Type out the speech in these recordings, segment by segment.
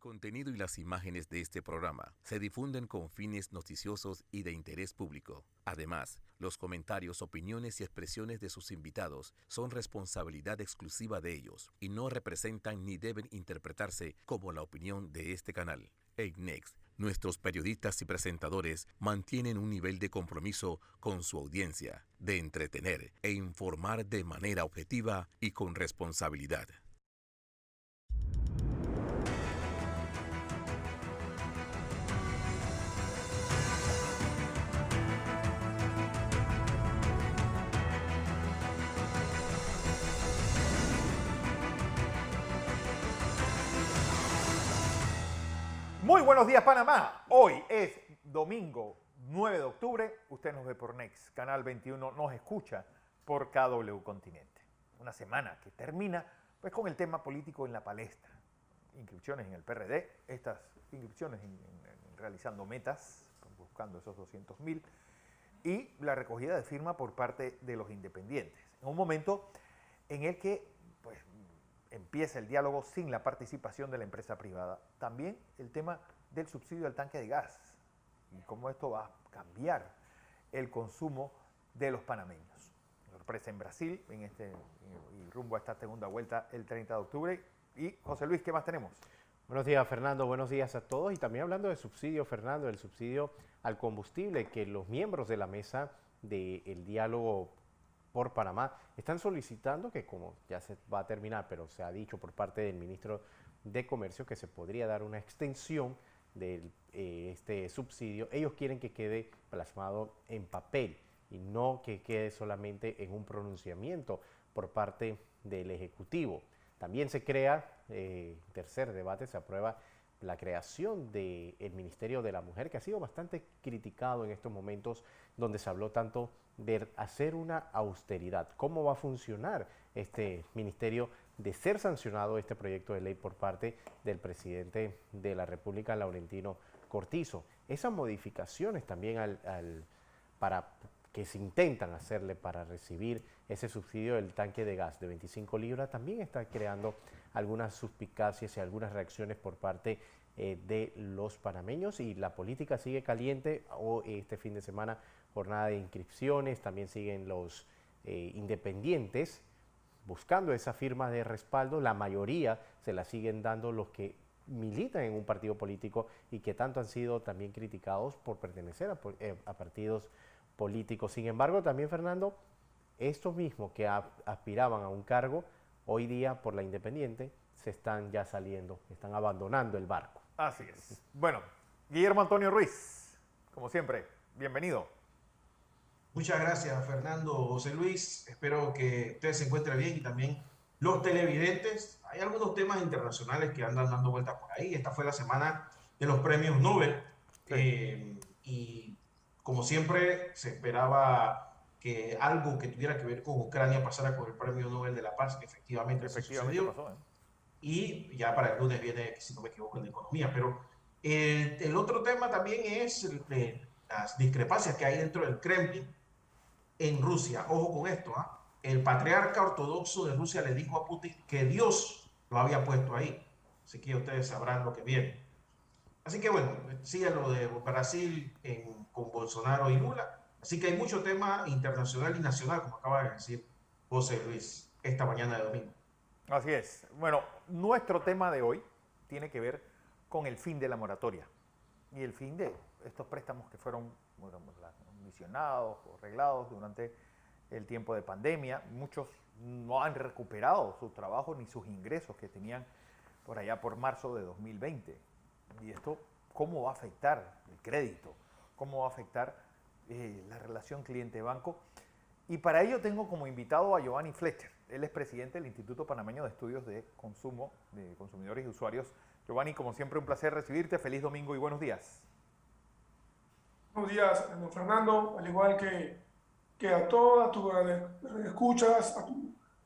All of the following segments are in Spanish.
contenido y las imágenes de este programa se difunden con fines noticiosos y de interés público. Además, los comentarios, opiniones y expresiones de sus invitados son responsabilidad exclusiva de ellos y no representan ni deben interpretarse como la opinión de este canal. En Next, nuestros periodistas y presentadores mantienen un nivel de compromiso con su audiencia, de entretener e informar de manera objetiva y con responsabilidad. Muy buenos días, Panamá. Hoy es domingo 9 de octubre. Usted nos ve por Next, Canal 21, nos escucha por KW Continente. Una semana que termina pues, con el tema político en la palestra. Inscripciones en el PRD, estas inscripciones realizando metas, buscando esos 200.000, y la recogida de firma por parte de los independientes. En un momento en el que pues, empieza el diálogo sin la participación de la empresa privada. También el tema del subsidio al tanque de gas y cómo esto va a cambiar el consumo de los panameños. Sorpresa en Brasil y rumbo a esta segunda vuelta el 30 de octubre. Y José Luis, ¿qué más tenemos? Buenos días, Fernando. Buenos días a todos. Y también hablando de subsidio, Fernando, el subsidio al combustible que los miembros de la mesa del diálogo por Panamá están solicitando que, como ya se va a terminar, pero se ha dicho por parte del ministro de Comercio que se podría dar una extensión de este subsidio. Ellos quieren que quede plasmado en papel y no que quede solamente en un pronunciamiento por parte del Ejecutivo. También se crea, tercer debate, se aprueba la creación del Ministerio de la Mujer, que ha sido bastante criticado en estos momentos, donde se habló tanto de hacer una austeridad. ¿Cómo va a funcionar este ministerio de ser sancionado este proyecto de ley por parte del presidente de la República, Laurentino Cortizo? Esas modificaciones también para que se intentan hacerle para recibir ese subsidio del tanque de gas de 25 libras, también está creando algunas suspicacias y algunas reacciones por parte de los panameños, y la política sigue caliente. Este fin de semana, jornada de inscripciones, también siguen los independientes buscando esa firma de respaldo. La mayoría se la siguen dando los que militan en un partido político y que tanto han sido también criticados por pertenecer a partidos políticos. Sin embargo, también, Fernando, estos mismos que aspiraban a un cargo, hoy día por la independiente se están ya saliendo, están abandonando el barco. Así es. Bueno, Guillermo Antonio Ruiz, como siempre, bienvenido. Muchas gracias, Fernando, José Luis. Espero que ustedes se encuentren bien y también los televidentes. Hay algunos temas internacionales que andan dando vueltas por ahí. Esta fue la semana de los premios Nobel. Sí. Y como siempre, se esperaba que algo que tuviera que ver con Ucrania pasara con el Premio Nobel de la Paz. Efectivamente sucedió. Pasó, Y ya para el lunes viene, si no me equivoco, en economía. Pero el otro tema también es las discrepancias que hay dentro del Kremlin en Rusia. Ojo con esto, ¿eh? El patriarca ortodoxo de Rusia le dijo a Putin que Dios lo había puesto ahí. Así que ustedes sabrán lo que viene. Así que bueno, sigue lo de Brasil con Bolsonaro y Lula. Así que hay mucho tema internacional y nacional, como acaba de decir José Luis, esta mañana de domingo. Así es. Bueno, nuestro tema de hoy tiene que ver con el fin de la moratoria y el fin de estos préstamos que fueron condicionados o arreglados durante el tiempo de pandemia. Muchos no han recuperado su trabajo ni sus ingresos que tenían por allá por marzo de 2020. Y esto, ¿cómo va a afectar el crédito? ¿Cómo va a afectar la relación cliente-banco? Y para ello tengo como invitado a Giovanni Fletcher. Él es presidente del Instituto Panameño de Estudios de Consumo, de Consumidores y Usuarios. Giovanni, como siempre, un placer recibirte. Feliz domingo y buenos días. Buenos días, don Fernando, al igual que a todas tus escuchas,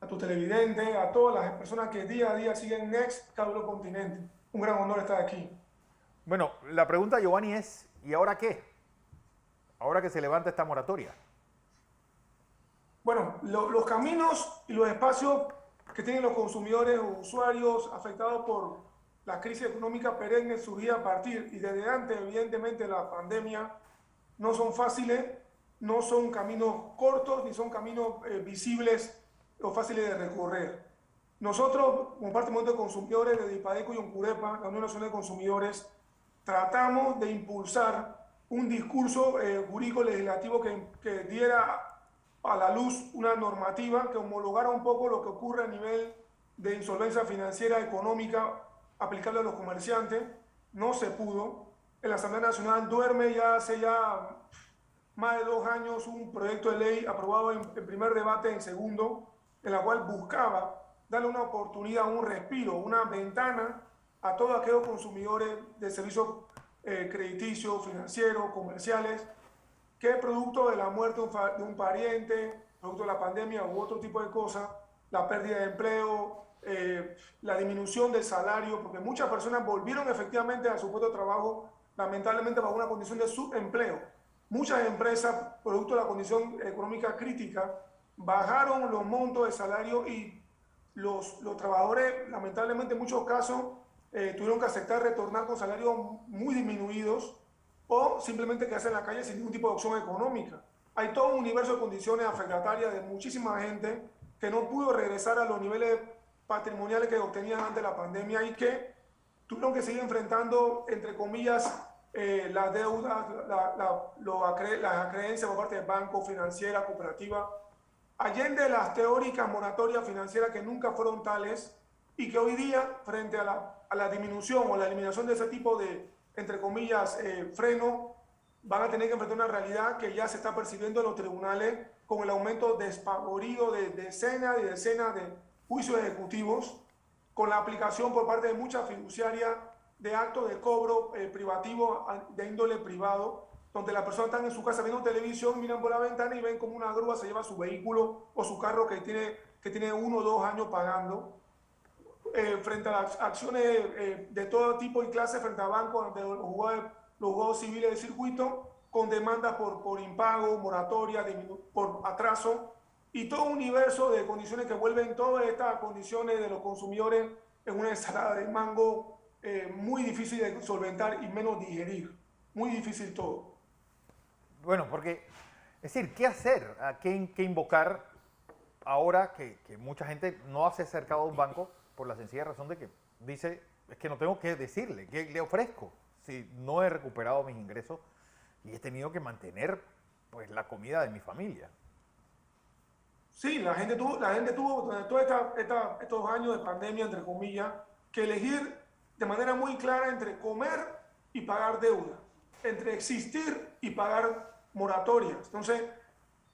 a tu televidente, a todas las personas que día a día siguen Next, KW Continente. Un gran honor estar aquí. Bueno, la pregunta, Giovanni, es, ¿y ahora qué? Ahora que se levanta esta moratoria. Bueno, los caminos y los espacios que tienen los consumidores o usuarios afectados la crisis económica perenne surgida a partir y desde antes, evidentemente, la pandemia, no son fáciles, no son caminos cortos ni son caminos visibles o fáciles de recorrer. Nosotros, como parte del movimiento de consumidores de Dipadeco y Oncurepa, la Unión Nacional de Consumidores, tratamos de impulsar un discurso jurídico legislativo que diera a la luz una normativa que homologara un poco lo que ocurre a nivel de insolvencia financiera económica aplicable a los comerciantes. No se pudo. En la Asamblea Nacional duerme ya hace más de 2 años un proyecto de ley aprobado en primer debate, en segundo, en la cual buscaba darle una oportunidad, un respiro, una ventana a todos aquellos consumidores de servicios crediticios, financieros, comerciales, que producto de la muerte de un pariente, producto de la pandemia u otro tipo de cosas, la pérdida de empleo, la disminución del salario, porque muchas personas volvieron efectivamente a su puesto de trabajo, lamentablemente bajo una condición de subempleo. Muchas empresas, producto de la condición económica crítica, bajaron los montos de salario y los trabajadores, lamentablemente en muchos casos, tuvieron que aceptar retornar con salarios muy disminuidos o simplemente quedarse en la calle sin ningún tipo de opción económica. Hay todo un universo de condiciones afectatorias de muchísima gente que no pudo regresar a los niveles patrimoniales que obtenían antes de la pandemia y que tuvieron que seguir enfrentando, entre comillas, las deudas, las acreencias por parte del banco, financiera, cooperativa, allende las teóricas moratorias financieras que nunca fueron tales y que hoy día, frente a la disminución o la eliminación de ese tipo de, entre comillas, freno, van a tener que enfrentar una realidad que ya se está percibiendo en los tribunales con el aumento despavorido de decenas y decenas de juicios ejecutivos, con la aplicación por parte de muchas fiduciarias de actos de cobro privativo de índole privado, donde las personas están en su casa viendo televisión, miran por la ventana y ven como una grúa se lleva su vehículo o su carro que tiene 1 o 2 años pagando. Frente a las acciones de todo tipo y clase frente a bancos, ante los juzgados civiles de circuito, con demandas por impago, moratoria, por atraso, y todo un universo de condiciones que vuelven todas estas condiciones de los consumidores en una ensalada de mango muy difícil de solventar y menos digerir. Muy difícil todo. Bueno, porque, es decir, ¿qué hacer? ¿A qué invocar ahora que mucha gente no se ha acercado a un banco por la sencilla razón de que dice, es que no tengo que decirle, ¿qué le ofrezco? Si no he recuperado mis ingresos y he tenido que mantener pues la comida de mi familia. Sí, la gente tuvo durante todos estos años de pandemia, entre comillas, que elegir de manera muy clara entre comer y pagar deuda, entre existir y pagar moratorias. Entonces,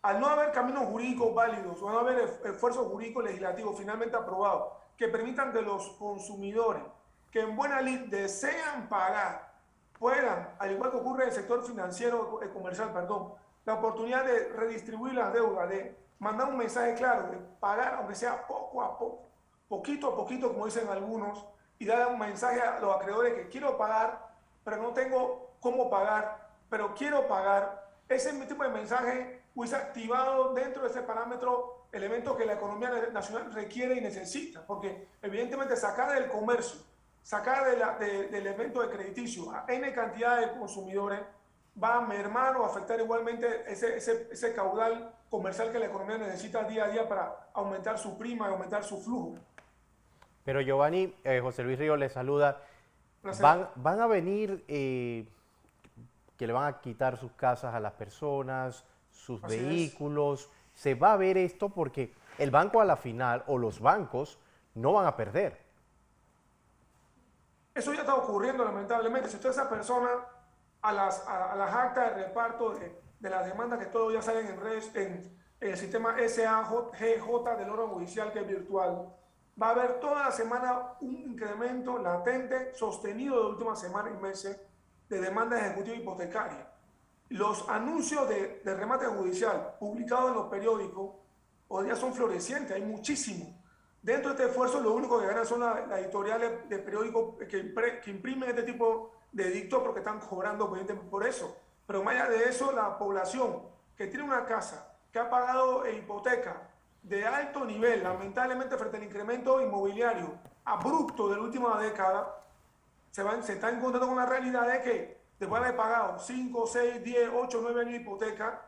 al no haber caminos jurídicos válidos o no haber esfuerzos jurídicos legislativos finalmente aprobados que permitan que los consumidores que en buena lid desean pagar puedan, al igual que ocurre en el sector financiero, comercial, perdón, la oportunidad de redistribuir las deudas, de mandar un mensaje claro, de pagar, aunque sea poco a poco, poquito a poquito, como dicen algunos, y dar un mensaje a los acreedores que quiero pagar, pero no tengo cómo pagar, pero quiero pagar. Ese tipo de mensaje hubiese activado dentro de ese parámetro elementos que la economía nacional requiere y necesita, porque evidentemente sacar del comercio, sacar del elemento de crediticio a N cantidad de consumidores va a mermar o afectar igualmente ese caudal comercial que la economía necesita día a día para aumentar su prima y aumentar su flujo. Pero Giovanni, José Luis Ríos le saluda. ¿Van a venir que le van a quitar sus casas a las personas, sus vehículos? Se va a ver esto porque el banco a la final, o los bancos, no van a perder. Eso ya está ocurriendo lamentablemente. Si usted es esa persona, a las actas de reparto de las demandas que todavía salen en redes, en el sistema SAGJ del órgano judicial, que es virtual, va a haber toda la semana un incremento latente, sostenido de últimas semanas y meses, de demandas ejecutivas hipotecarias. Los anuncios de remate judicial publicados en los periódicos hoy día son florecientes, hay muchísimos. Dentro de este esfuerzo, lo único que ganan son las editoriales de periódicos que imprimen este tipo de edictos porque están cobrando por eso. Pero más allá de eso, la población que tiene una casa, que ha pagado hipoteca de alto nivel, lamentablemente frente al incremento inmobiliario abrupto de la última década, se están encontrando con la realidad de que después de haber pagado 5, 6, 10, 8, 9 años de hipoteca,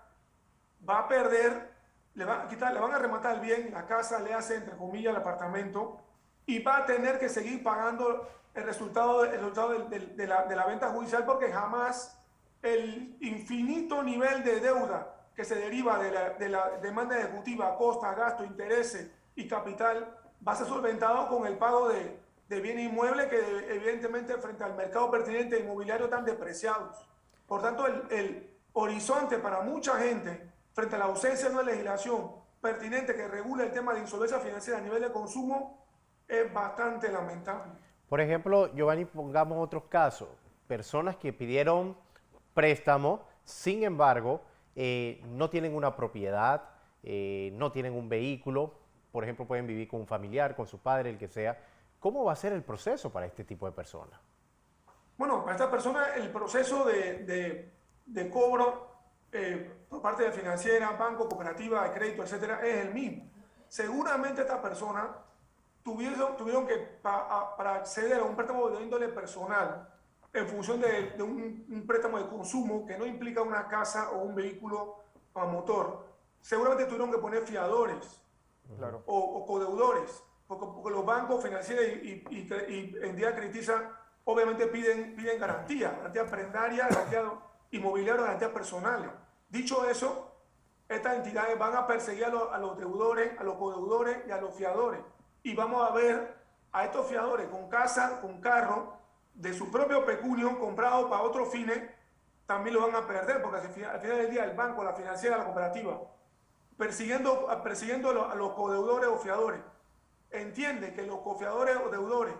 va a perder, le van a rematar bien la casa, le hace entre comillas el apartamento, y va a tener que seguir pagando el resultado de la venta judicial, porque jamás el infinito nivel de deuda que se deriva de la demanda ejecutiva, costa, gasto, intereses y capital, va a ser solventado con el pago de bienes inmuebles que evidentemente frente al mercado pertinente inmobiliario están depreciados. Por tanto, el horizonte para mucha gente frente a la ausencia de una legislación pertinente que regule el tema de insolvencia financiera a nivel de consumo es bastante lamentable. Por ejemplo, Giovanni, pongamos otros casos. Personas que pidieron préstamo, sin embargo, no tienen una propiedad, no tienen un vehículo, por ejemplo, pueden vivir con un familiar, con su padre, el que sea. ¿Cómo va a ser el proceso para este tipo de personas? Bueno, para esta persona el proceso de cobro por parte de financiera, banco, cooperativa de crédito, etcétera, es el mismo. Seguramente esta persona tuvieron que, para acceder a un préstamo de índole personal, en función de un préstamo de consumo que no implica una casa o un vehículo a motor, seguramente tuvieron que poner fiadores, Claro. o codeudores, porque los bancos financieros y entidades crediticias obviamente piden garantía prendaria, garantía inmobiliaria, garantías personales. Dicho eso, estas entidades van a perseguir a los deudores, a los codeudores y a los fiadores. Y vamos a ver a estos fiadores con casa, con carro, de su propio pecunio comprado para otros fines, también lo van a perder, porque al final del día el banco, la financiera, la cooperativa, persiguiendo a los codeudores o fiadores, entiende que los cofiadores o deudores,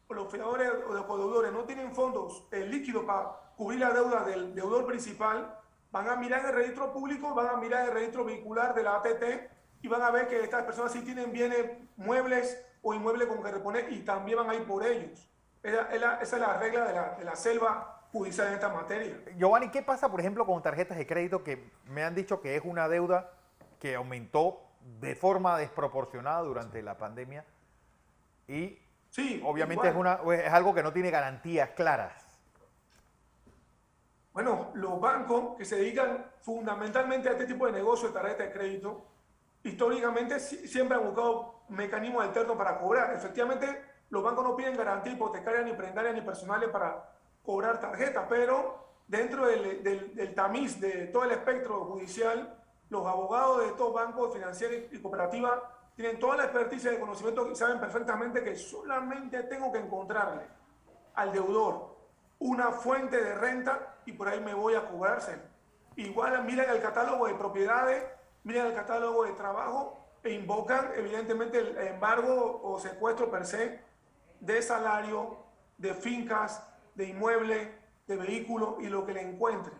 o los fiadores o los codeudores no tienen fondos líquidos para cubrir la deuda del deudor principal, van a mirar el registro público, van a mirar el registro vehicular de la ATT y van a ver que estas personas sí tienen bienes muebles o inmuebles con que reponer y también van a ir por ellos. Esa es la regla de la selva judicial en esta materia. Giovanni, ¿qué pasa, por ejemplo, con tarjetas de crédito que me han dicho que es una deuda que aumentó de forma desproporcionada durante la pandemia? Y Sí, obviamente es algo que no tiene garantías claras. Bueno, los bancos que se dedican fundamentalmente a este tipo de negocio de tarjeta de crédito, históricamente siempre han buscado mecanismos alternos para cobrar. Efectivamente, los bancos no piden garantía hipotecaria, ni prendaria, ni personales para cobrar tarjetas, pero dentro del tamiz de todo el espectro judicial, los abogados de estos bancos financieros y cooperativas tienen toda la experticia y conocimiento y saben perfectamente que solamente tengo que encontrarle al deudor una fuente de renta y por ahí me voy a cobrarse. Igual miran el catálogo de propiedades, miran el catálogo de trabajo e invocan evidentemente el embargo o secuestro per se de salario, de fincas, de inmuebles, de vehículos y lo que le encuentre.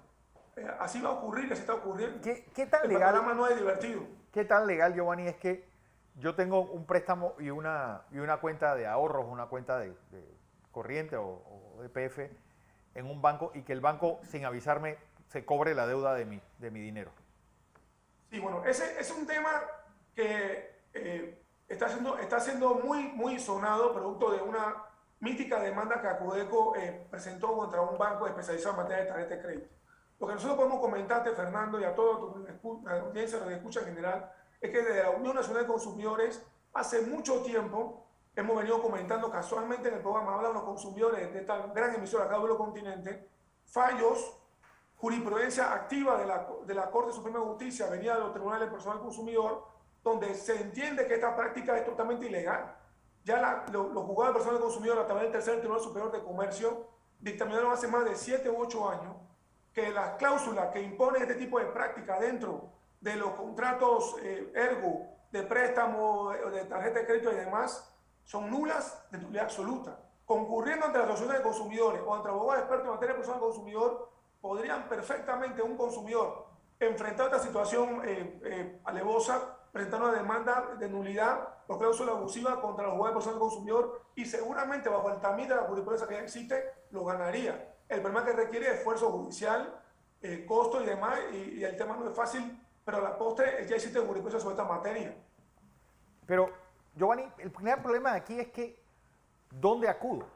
Así va a ocurrir, así está ocurriendo. ¿Qué tan El legal? panorama no es divertido. ¿Qué tan legal, Giovanni, es que yo tengo un préstamo y una cuenta de ahorros, una cuenta de corriente o de PF en un banco y que el banco, sin avisarme, se cobre la deuda de mi dinero? Sí, bueno, ese es un tema que está siendo muy sonado, producto de una mítica demanda que Acudeco presentó contra un banco especializado en materia de tarjeta de crédito. Lo que nosotros podemos comentarte, Fernando, y a toda la audiencia que escucha en general, es que desde la Unión Nacional de Consumidores, hace mucho tiempo, hemos venido comentando casualmente en el programa Hablan los Consumidores de esta gran emisora acá de los continentes, fallos, jurisprudencia activa de la Corte Suprema de Justicia, venida de los Tribunales Personal del Consumidor, donde se entiende que esta práctica es totalmente ilegal. Ya los juzgados de personal del consumidor a través del Tercer Tribunal Superior de Comercio dictaminaron hace más de 7 u 8 años que las cláusulas que imponen este tipo de práctica dentro de los contratos ergo, de préstamo, de tarjeta de crédito y demás, son nulas de nulidad absoluta. Concurriendo ante las asociaciones de consumidores o ante abogados expertos en materia de personal del consumidor, podrían perfectamente un consumidor enfrentar esta situación alevosa, presentar una demanda de nulidad por cláusula abusiva contra los abogados de personal del consumidor y seguramente bajo el tamiz de la jurisprudencia que ya existe, lo ganaría. El problema que requiere esfuerzo judicial, costo y demás, y el tema no es fácil, pero a la postre ya existe jurisprudencia sobre esta materia. Pero, Giovanni, el primer problema aquí es que, ¿dónde acudo?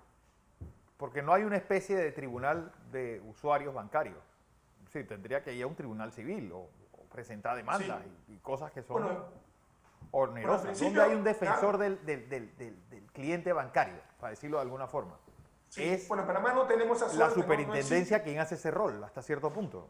porque no hay una especie de tribunal de usuarios bancarios. Sí, tendría que ir a un tribunal civil o presentar demandas y cosas que son onerosas. ¿Dónde hay un defensor del cliente bancario, para decirlo de alguna forma? Sí, Es bueno, en Panamá no tenemos esa suerte. la superintendencia no quien hace ese rol, hasta cierto punto.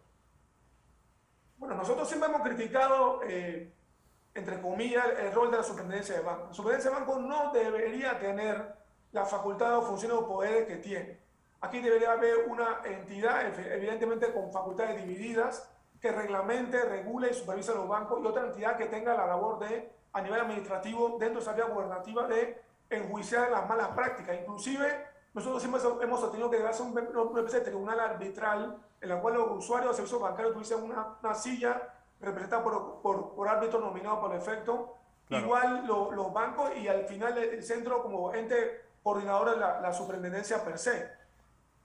Bueno, nosotros siempre hemos criticado, entre comillas, el rol de la superintendencia de banco. La superintendencia de banco no debería tener la facultad o funciones o poderes que tiene. Aquí debería haber una entidad, evidentemente con facultades divididas, que reglamente, regule y supervise los bancos, y otra entidad que tenga la labor de, a nivel administrativo, dentro de esa vía gubernativa, de enjuiciar las malas prácticas. Inclusive, nosotros siempre hemos tenido que hacer una especie de tribunal arbitral en la cual los usuarios de servicios bancarios tuviesen una silla representada por árbitros nominados por efecto. Claro. Igual los bancos y al final el centro como ente coordinador de la superintendencia per se.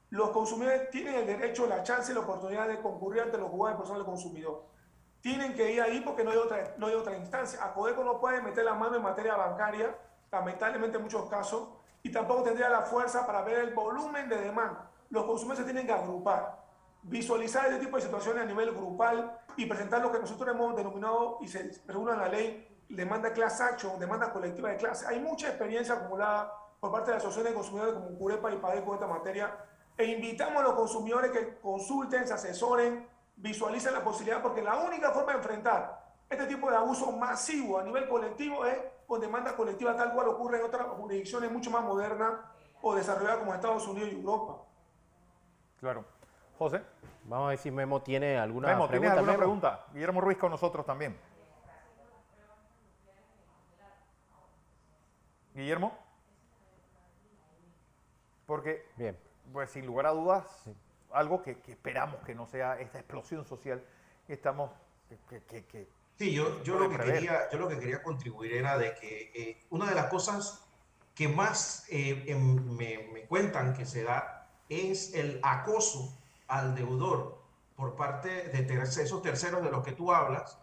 Los consumidores tienen el derecho, la chance y la oportunidad de concurrir ante los juzgados de personal del consumidor. Tienen que ir ahí porque no hay otra instancia. ACODECO no puede meter la mano en materia bancaria, lamentablemente en muchos casos, y tampoco tendría la fuerza para ver el volumen de demanda. Los consumidores se tienen que agrupar, visualizar este tipo de situaciones a nivel grupal y presentar lo que nosotros hemos denominado y se regula en la ley demanda class action, demanda colectiva de clase. Hay mucha experiencia acumulada por parte de las asociaciones de consumidores como CUREPA y PADECO en esta materia, e invitamos a los consumidores que consulten, se asesoren, visualicen la posibilidad, porque la única forma de enfrentar este tipo de abuso masivo a nivel colectivo es con demanda colectiva, tal cual ocurre en otras jurisdicciones mucho más modernas o desarrolladas como Estados Unidos y Europa. Claro. José. Vamos a ver si Memo tiene alguna pregunta. ¿Tienes alguna Memo? pregunta? Guillermo Ruiz con nosotros también. Guillermo. Porque, bien, pues sin lugar a dudas, sí, algo que esperamos que no sea esta explosión social que estamos... Sí, yo lo que quería contribuir era de que una de las cosas que más me cuentan que se da es el acoso al deudor por parte de esos terceros de los que tú hablas,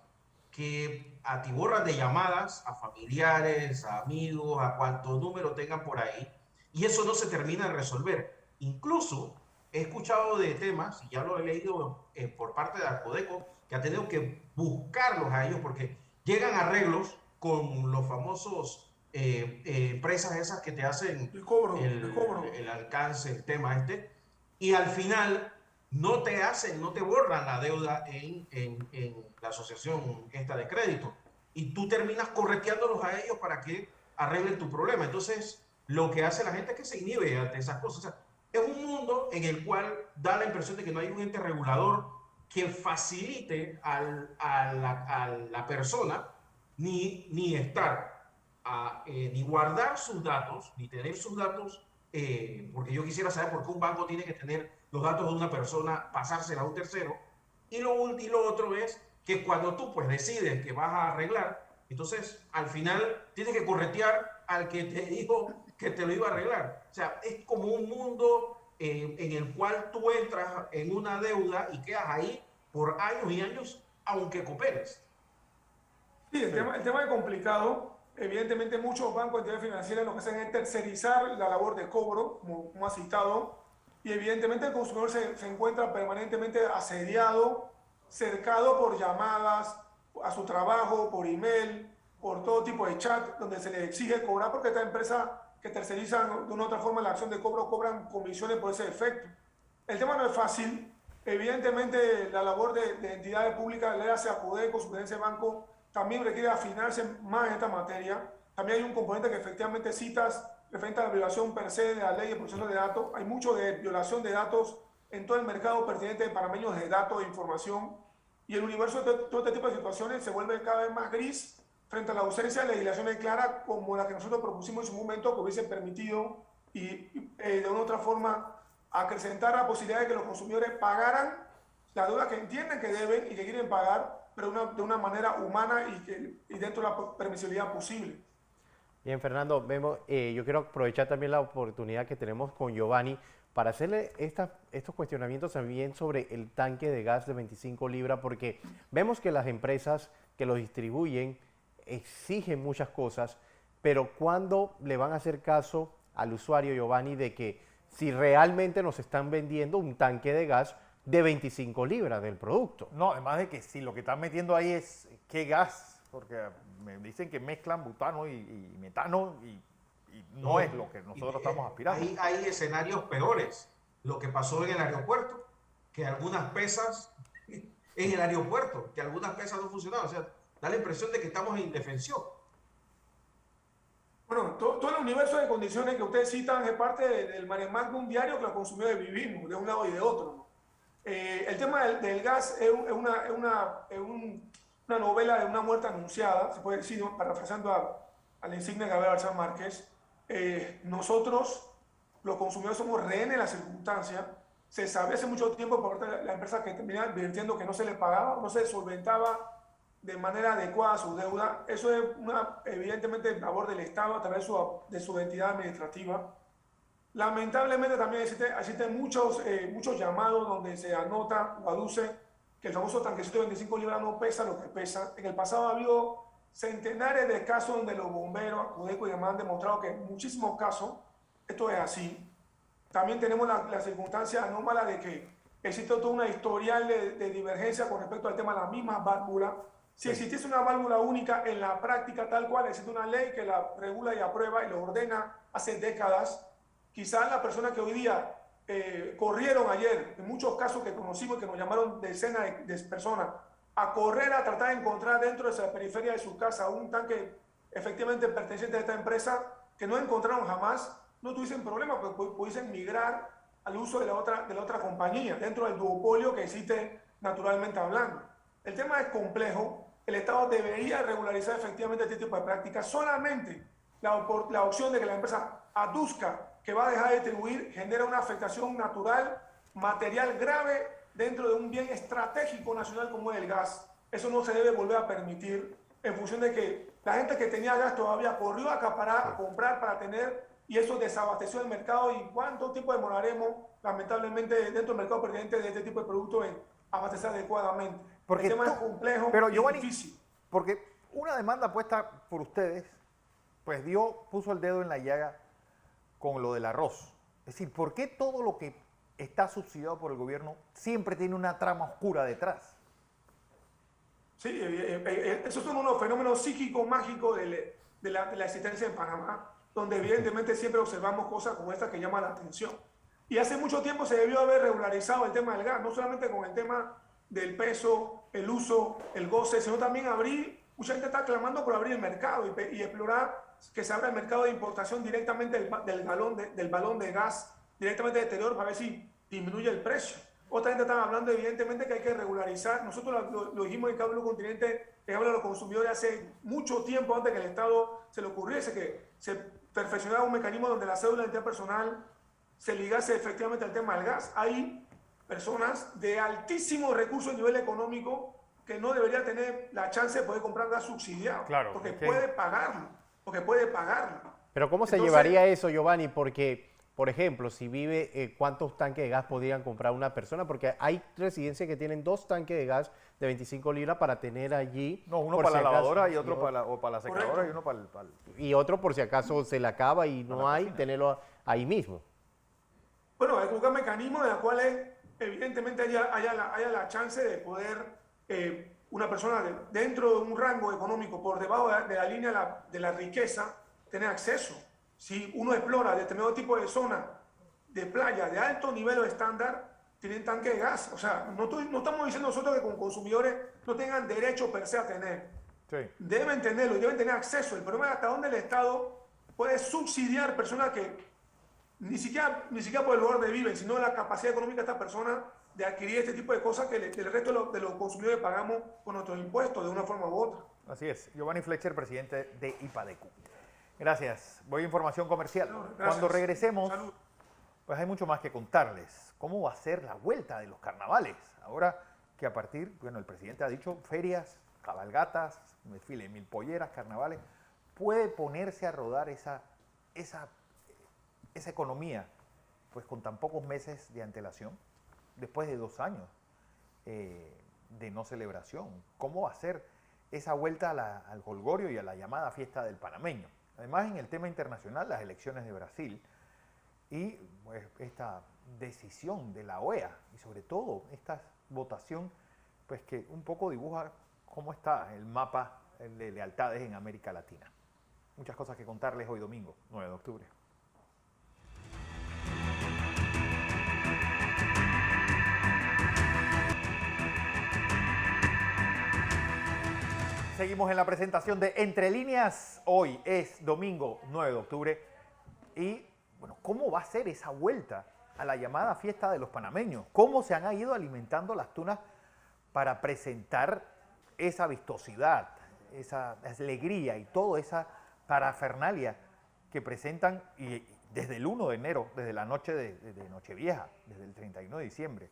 que atiborran de llamadas a familiares, a amigos, a cuanto número tengan por ahí, y eso no se termina de resolver. Incluso he escuchado de temas, y ya lo he leído por parte de ACODECO, que ha tenido que buscarlos a ellos porque llegan a arreglos con los famosos empresas esas que te hacen el alcance, el tema este, y al final no te borran la deuda en la asociación esta de crédito, y tú terminas correteándolos a ellos para que arreglen tu problema. Entonces, lo que hace la gente es que se inhibe ante esas cosas. O sea, es un mundo en el cual da la impresión de que no hay un ente regulador que facilite a la persona ni estar, ni guardar sus datos, ni tener sus datos, porque yo quisiera saber por qué un banco tiene que tener los datos de una persona, pasársela a un tercero. Y lo otro es que cuando tú pues decides que vas a arreglar, entonces al final tienes que corretear al que te dijo que te lo iba a arreglar. O sea, es como un mundo en el cual tú entras en una deuda y quedas ahí por años y años, aunque cooperes. Sí, el tema es complicado. Evidentemente muchos bancos de entidades financieras lo que hacen es tercerizar la labor de cobro, como ha citado, y evidentemente el consumidor se encuentra permanentemente asediado, cercado por llamadas a su trabajo, por email, por todo tipo de chat, donde se le exige cobrar, porque esta empresa que tercerizan de una u otra forma la acción de cobro cobran comisiones por ese efecto. El tema no es fácil. Evidentemente la labor de entidades públicas, le hace a ACODECO, Superintendencia de Banco, también requiere afinarse más en esta materia. También hay un componente que efectivamente citas referente a la violación per se de la ley de protección de datos. Hay mucho de violación de datos en todo el mercado pertinente de panameños de datos e información, y el universo de todo este tipo de situaciones se vuelve cada vez más gris frente a la ausencia de legislaciones claras como la que nosotros propusimos en su momento, que hubiesen permitido de una u otra forma acrecentar la posibilidad de que los consumidores pagaran la deuda que entienden que deben y que quieren pagar, pero de una manera humana y dentro de la permisibilidad posible. Bien, Fernando, yo quiero aprovechar también la oportunidad que tenemos con Giovanni para hacerle estos cuestionamientos también sobre el tanque de gas de 25 libras, porque vemos que las empresas que lo distribuyen exigen muchas cosas, pero ¿cuándo le van a hacer caso al usuario, Giovanni, de que si realmente nos están vendiendo un tanque de gas de 25 libras del producto. No, además de que si lo que están metiendo ahí es qué gas, porque me dicen que mezclan butano y metano y no es lo que nosotros estamos aspirando. Hay escenarios peores. Lo que pasó en el aeropuerto, que algunas pesas en el aeropuerto, que algunas pesas no funcionaban. O sea, da la impresión de que estamos en indefensión. Bueno, todo el universo de condiciones que ustedes citan es parte del mare magnum diario que los consumidores vivimos, de un lado y de otro, ¿no? El tema del gas es una novela de una muerte anunciada, se puede decir, parafraseando al insigne Gabriel García Márquez. Nosotros, los consumidores, somos rehenes de la circunstancia. Se sabía hace mucho tiempo por parte de la empresa que terminaba advirtiendo que no se le pagaba, no se solventaba de manera adecuada su deuda. Eso es evidentemente labor del Estado a través de su entidad administrativa. Lamentablemente también existen muchos llamados donde se anota o aduce que el famoso tanquecito de 25 libras no pesa lo que pesa. En el pasado ha habido centenares de casos donde los bomberos, Codeco y demás han demostrado que en muchísimos casos esto es así. También tenemos la circunstancia anómala de que existe toda una historial de divergencia con respecto al tema de la misma válvula. Si existiese una válvula única en la práctica tal cual, existe una ley que la regula y aprueba y lo ordena hace décadas, quizás las personas que hoy día corrieron ayer, en muchos casos que conocimos, que nos llamaron decenas de personas, a correr a tratar de encontrar dentro de esa periferia de su casa un tanque efectivamente perteneciente a esta empresa, que no encontraron jamás, no tuviesen problema, porque pudiesen migrar al uso de la otra compañía, dentro del duopolio que existe naturalmente hablando. El tema es complejo, el Estado debería regularizar efectivamente este tipo de prácticas. Solamente la opción de que la empresa aduzca que va a dejar de distribuir genera una afectación natural, material grave dentro de un bien estratégico nacional como es el gas. Eso no se debe volver a permitir en función de que la gente que tenía gas todavía corrió a acaparar, a comprar para tener, y eso desabasteció el mercado. ¿Y cuánto tiempo demoraremos, lamentablemente, dentro del mercado pertinente de este tipo de productos en abastecer adecuadamente? Porque el tema es complejo y Giovanni, difícil. Porque una demanda puesta por ustedes, pues puso el dedo en la llaga con lo del arroz. Es decir, ¿por qué todo lo que está subsidiado por el gobierno siempre tiene una trama oscura detrás? Sí, esos son unos fenómenos psíquicos mágicos de la existencia en Panamá, donde evidentemente siempre observamos cosas como esta que llaman la atención. Y hace mucho tiempo se debió haber regularizado el tema del gas, no solamente con el tema del peso, el uso, el goce, sino también mucha gente está clamando por abrir el mercado y explorar que se abra el mercado de importación directamente del balón de gas, directamente del exterior, para ver si disminuye el precio. Otra gente está hablando evidentemente que hay que regularizar. Nosotros lo dijimos en Cable Continente, que habla de los consumidores hace mucho tiempo antes que el Estado se le ocurriese, que se perfeccionara un mecanismo donde la cédula de identidad personal se ligase efectivamente al tema del gas. Hay personas de altísimo recurso a nivel económico que no debería tener la chance de poder comprar gas subsidiado, Claro, porque okay. puede pagarlo. Pero ¿cómo se llevaría eso, Giovanni? Porque, por ejemplo, si vive, ¿cuántos tanques de gas podrían comprar una persona? Porque hay residencias que tienen 2 tanques de gas de 25 libras para tener allí. No, uno por para si la acaso, lavadora y otro para la secadora. Correcto. Y uno para el... y otro por si acaso se le acaba y no hay, cocina. tenerlo ahí mismo. Bueno, hay que buscar mecanismos en los cuales evidentemente haya la chance de poder una persona dentro de un rango económico por debajo de la línea de la riqueza tener acceso. Si uno explora determinado tipo de zona de playa de alto nivel o estándar, tienen tanque de gas. O sea, no estamos diciendo nosotros que como consumidores no tengan derecho per se a tener. Sí. Deben tenerlo y deben tener acceso. El problema es hasta dónde el Estado puede subsidiar personas que ni siquiera por el lugar donde viven, sino la capacidad económica de esta persona de adquirir este tipo de cosas que el resto de los consumidores pagamos con nuestros impuestos de una forma u otra. Así es. Giovanni Fletcher, presidente de IPADECU. Gracias. Voy a información comercial. Gracias. Cuando regresemos, Salud. pues hay mucho más que contarles. ¿Cómo va a ser la vuelta de los carnavales? Ahora que el presidente ha dicho ferias, cabalgatas, desfile, milpolleras, carnavales, puede ponerse a rodar esa economía, pues con tan pocos meses de antelación, después de 2 años de no celebración. ¿Cómo va a ser esa vuelta al jolgorio y a la llamada fiesta del panameño? Además, en el tema internacional, las elecciones de Brasil y pues, esta decisión de la OEA y sobre todo esta votación pues que un poco dibuja cómo está el mapa de lealtades en América Latina. Muchas cosas que contarles hoy domingo, 9 de octubre. Seguimos en la presentación de Entre Líneas. Hoy es domingo 9 de octubre. Y, bueno, ¿cómo va a ser esa vuelta a la llamada fiesta de los panameños? ¿Cómo se han ido alimentando las tunas para presentar esa vistosidad, esa alegría y toda esa parafernalia que presentan y desde el 1 de enero, desde la noche de Nochevieja, desde el 31 de diciembre,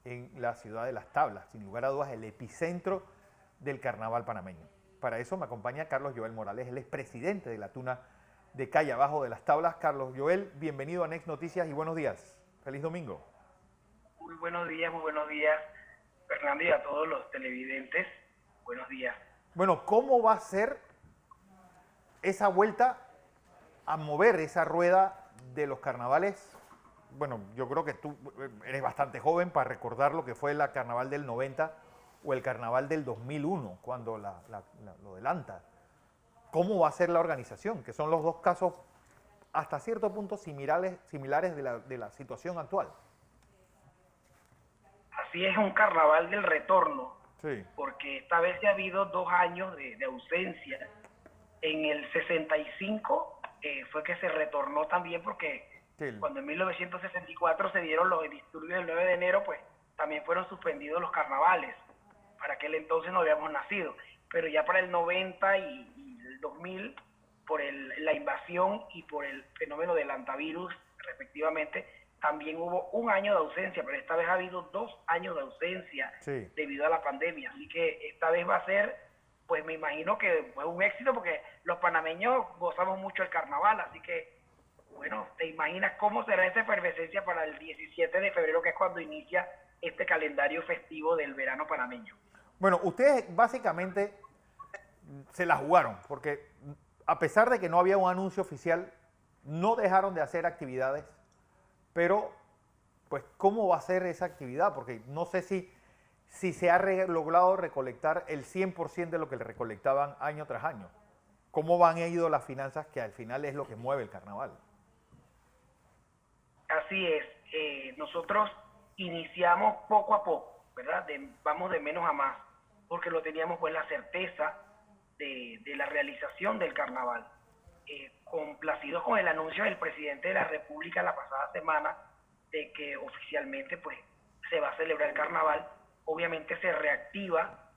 en la ciudad de Las Tablas, sin lugar a dudas el epicentro del carnaval panameño? Para eso me acompaña Carlos Joel Morales, él es presidente de la Tuna de Calle Abajo de Las Tablas. Carlos Joel, bienvenido a Next Noticias y buenos días. Feliz domingo. Muy buenos días, Fernando, y a todos los televidentes. Buenos días. Bueno, ¿cómo va a ser esa vuelta a mover esa rueda de los carnavales? Bueno, yo creo que tú eres bastante joven para recordar lo que fue el carnaval del 90 o el carnaval del 2001, cuando lo adelanta. ¿Cómo va a ser la organización? Que son los dos casos hasta cierto punto similares de la situación actual. Así es, un carnaval del retorno, Sí. porque esta vez ya ha habido 2 años de ausencia. En el 65 fue que se retornó también, porque Sí. cuando en 1964 se dieron los disturbios del 9 de enero, pues también fueron suspendidos los carnavales. Para aquel entonces no habíamos nacido, pero ya para el 90 y el 2000, por la invasión y por el fenómeno del antivirus, respectivamente, también hubo 1 año de ausencia, pero esta vez ha habido 2 años de ausencia Sí. debido a la pandemia. Así que esta vez va a ser, pues me imagino que fue un éxito, porque los panameños gozamos mucho el carnaval, así que, bueno, te imaginas cómo será esa efervescencia para el 17 de febrero, que es cuando inicia este calendario festivo del verano panameño. Bueno, ustedes básicamente se la jugaron, porque a pesar de que no había un anuncio oficial, no dejaron de hacer actividades, pero pues ¿cómo va a ser esa actividad? Porque no sé si se ha logrado recolectar el 100% de lo que le recolectaban año tras año. ¿Cómo van a ido las finanzas, que al final es lo que mueve el carnaval? Así es, nosotros iniciamos poco a poco, ¿verdad? Vamos de menos a más, porque lo teníamos pues la certeza de la realización del carnaval. Complacidos con el anuncio del presidente de la República la pasada semana de que oficialmente pues se va a celebrar el carnaval, obviamente se reactiva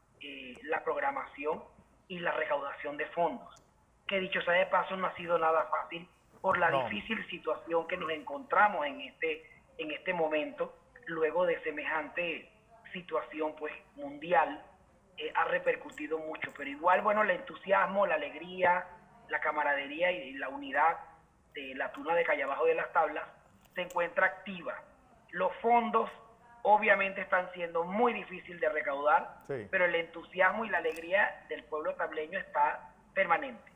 la programación y la recaudación de fondos, que dicho sea de paso no ha sido nada fácil por la difícil situación que nos encontramos en este momento, luego de semejante situación pues mundial. Ha repercutido mucho, pero igual, bueno, el entusiasmo, la alegría, la camaradería y la unidad de la Tuna de Calle Abajo de Las Tablas se encuentra activa. Los fondos obviamente están siendo muy difíciles de recaudar, Sí. pero el entusiasmo y la alegría del pueblo tableño está permanente.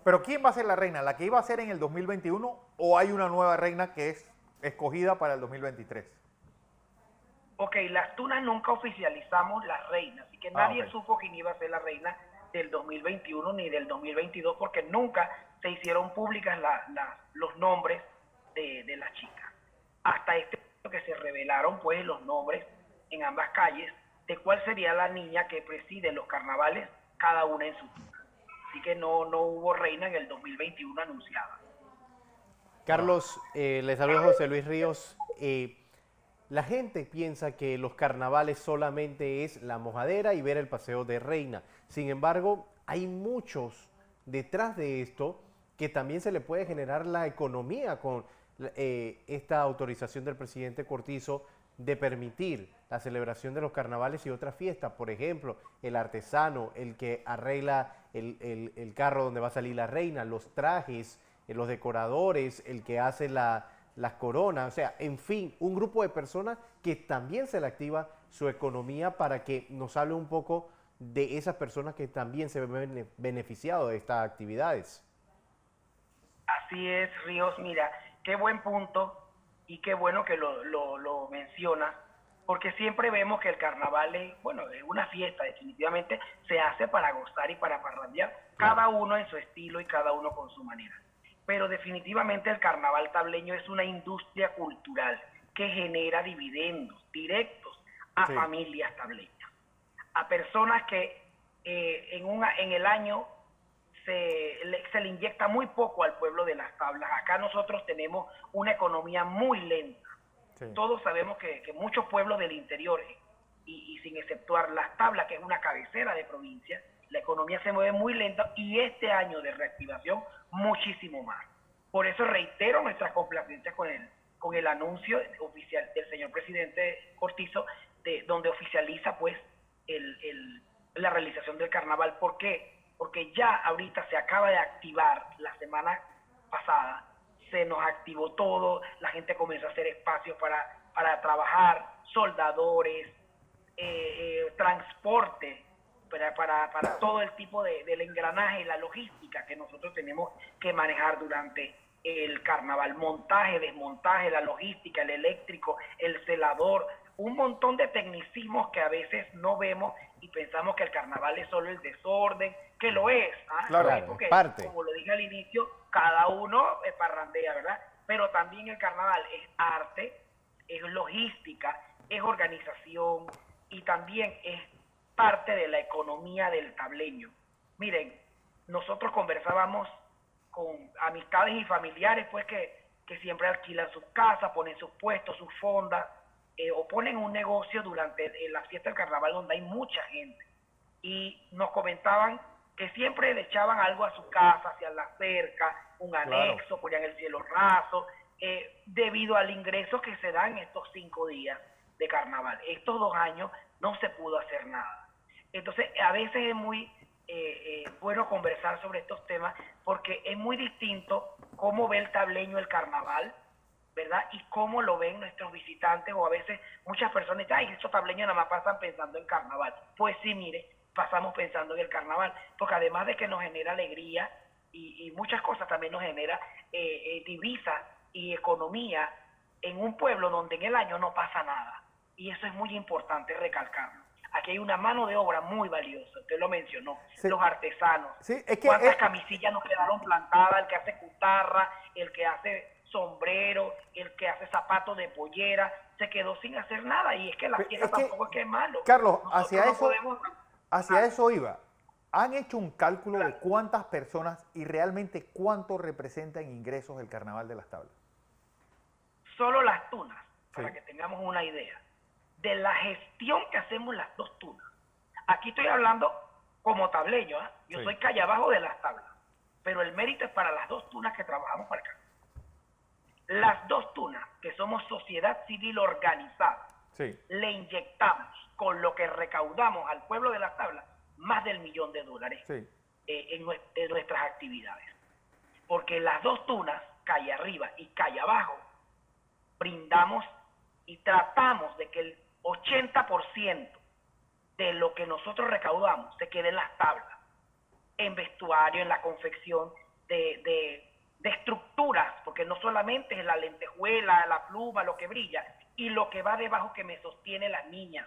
Pero ¿quién va a ser la reina? ¿La que iba a ser en el 2021 o hay una nueva reina que es escogida para el 2023? Ok, las tunas nunca oficializamos las reinas, así que nadie supo quién iba a ser la reina del 2021 ni del 2022, porque nunca se hicieron públicas los nombres de las chicas. Hasta este momento que se revelaron pues los nombres en ambas calles de cuál sería la niña que preside los carnavales, cada una en su tuna. Así que no hubo reina en el 2021 anunciada. Carlos, les saluda José Luis Ríos. La gente piensa que los carnavales solamente es la mojadera y ver el paseo de reina. Sin embargo, hay muchos detrás de esto que también se le puede generar la economía con esta autorización del presidente Cortizo de permitir la celebración de los carnavales y otras fiestas. Por ejemplo, el artesano, el que arregla el carro donde va a salir la reina, los trajes, los decoradores, el que hace las coronas, o sea, en fin, un grupo de personas que también se le activa su economía, para que nos hable un poco de esas personas que también se ven beneficiados de estas actividades. Así es, Ríos. Mira, qué buen punto y qué bueno que lo mencionas, porque siempre vemos que el carnaval es, bueno, es una fiesta, definitivamente se hace para gozar y para parrandear, cada uno en su estilo y cada uno con su manera. Pero definitivamente el carnaval tableño es una industria cultural que genera dividendos directos a familias tableñas, a personas que en el año se le inyecta muy poco al pueblo de las tablas. Acá nosotros tenemos una economía muy lenta. Sí. Todos sabemos que muchos pueblos del interior, y sin exceptuar Las Tablas, que es una cabecera de provincia, la economía se mueve muy lenta, y este año de reactivación muchísimo más. Por eso reitero nuestras complacencias con el anuncio oficial del señor presidente Cortizo, donde oficializa pues la realización del carnaval. ¿Por qué? Porque ya ahorita se acaba de activar, la semana pasada se nos activó todo, la gente comenzó a hacer espacios para trabajar, soldadores, transporte, para todo el tipo del engranaje y la logística que nosotros tenemos que manejar durante el carnaval, montaje, desmontaje, la logística, el eléctrico, el celador, un montón de tecnicismos que a veces no vemos y pensamos que el carnaval es solo el desorden, que lo es, claro, porque, parte. como lo dije al inicio, cada uno parrandea, ¿verdad? Pero también el carnaval es arte, es logística, es organización y también es parte de la economía del tableño. Miren, nosotros conversábamos con amistades y familiares pues que siempre alquilan sus casas, ponen sus puestos, sus fondas, o ponen un negocio durante la fiesta del carnaval donde hay mucha gente, y nos comentaban que siempre le echaban algo a su casa, hacia la cerca, un anexo, claro, ponían el cielo raso, debido al ingreso que se da en estos 5 días de carnaval. Estos 2 años no se pudo hacer nada. Entonces a veces es muy bueno conversar sobre estos temas, porque es muy distinto cómo ve el tableño el carnaval, ¿verdad? Y cómo lo ven nuestros visitantes, o a veces muchas personas dicen, ay, estos tableños nada más pasan pensando en carnaval. Pues sí, mire, pasamos pensando en el carnaval, porque además de que nos genera alegría y muchas cosas, también nos genera divisas y economía en un pueblo donde en el año no pasa nada. Y eso es muy importante recalcarlo. Aquí hay una mano de obra muy valiosa, usted lo mencionó, sí, los artesanos. Sí, es que ¿cuántas camisillas nos quedaron plantadas? El que hace cutarra, el que hace sombrero, el que hace zapatos de pollera, se quedó sin hacer nada, y es que la fiesta tampoco es que es malo. Carlos, hacia eso iba. ¿Han hecho un cálculo de cuántas personas y realmente cuánto representa en ingresos el Carnaval de las Tablas? Solo las tunas, para que tengamos una idea de la gestión que hacemos las 2 tunas. Aquí estoy hablando como tableño, yo soy calle abajo de las Tablas, pero el mérito es para las 2 tunas que trabajamos para acá. Las 2 tunas, que somos sociedad civil organizada, le inyectamos con lo que recaudamos al pueblo de las Tablas más del $1.000.000 en nuestras actividades. Porque las 2 tunas, calle arriba y calle abajo, brindamos y tratamos de que el 80% de lo que nosotros recaudamos se quede en las tablas, en vestuario, en la confección de estructuras, porque no solamente es la lentejuela, la pluma, lo que brilla, y lo que va debajo que me sostiene las niñas,